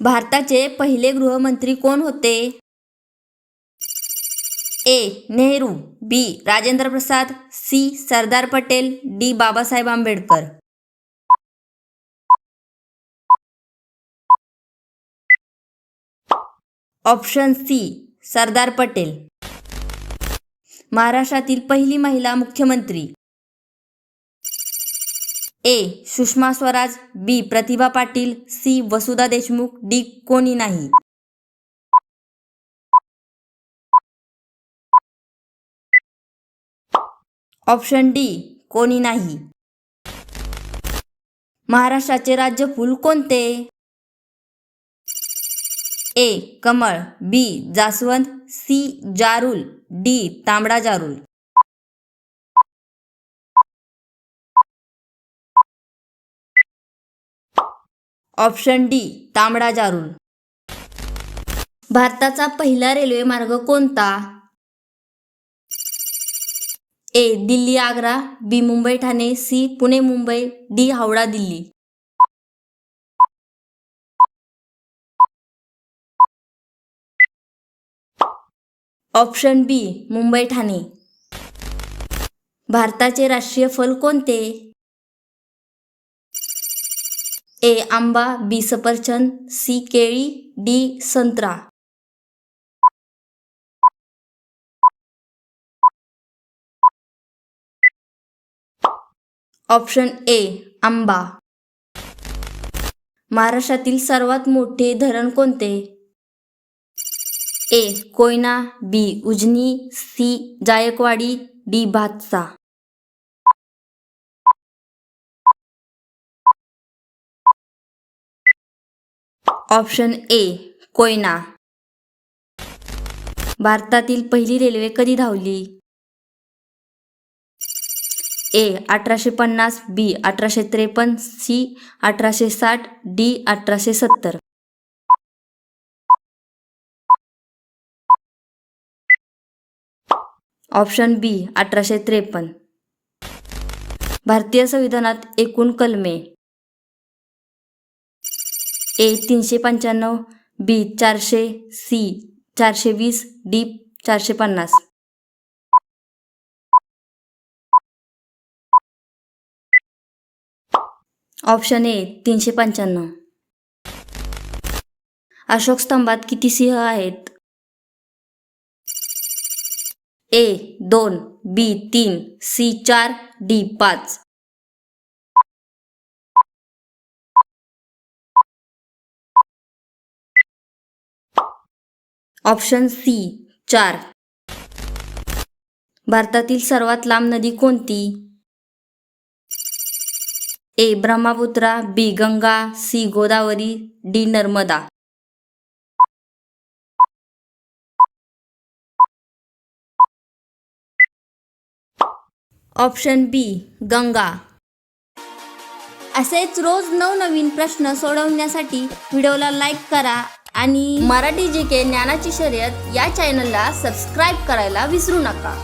भारताचे पहिले गृहमंत्री कोण होते? A. Nehru, B. Rajendra Prasad, C. Sardar Patel, D. Babasaheb Ambedkar. Option C. Sardar Patel. महाराष्ट्रातील पहिली महिला मुख्यमंत्री? A. Sushma Swaraj, B. Pratibha Patil, C. Vasudha Deshmukh, D. कोणी नाही. Option D. कोणी नाही. महाराष्ट्राचे राज्य फूल कोणते? ए. कमळ, बी. जास्वंद, सी. जारूल, डी. तांबडा जारूल. Option D. तांबडा जारूल. भारताचा पहिला रेल्वे मार्ग कोणता? A. Delhi Agra, B. Mumbai Thane, C. Pune Mumbai, D. Howrah Delhi. Option B. Mumbai Thane. भारताचे राष्ट्रीय फल कोणते? ए. आंबा, बी. सफरचंद, सी. केळी, डी. संत्रा. Option A. आंबा. महाराष्ट्रातील सर्वात मोठे धरण कोणते? A. Koyna, B. Ujani, C. Jayakwadi, D. Bhatsa. Option A. Koyna. भारतातील पहिली रेल्वे कधी धावली? A. 1850, B. 1853, C. 1860, D. 1870. Option B. 1853. भारतीय संविधानात एकूण कलमे? A. 395, B. 400, C. 420, D. 450. Option A. 395. Ashok स्तंभात किती सिंह आहेत? A. 2, B. 3, C. 4, D. 5. Option C. 4. भारतातील सर्वात लांब नदी कोणती? A. Brahmaputra, B. Ganga, C. Godavari, D. Narmada. Option B. Ganga. असेच रोज नवनवीन प्रश्न सोडवण्यासाठी व्हिडिओला लाईक करा आणि मराठी GK ज्ञानाची शर्यत या चॅनलला सबस्क्राईब करायला विसरू नका.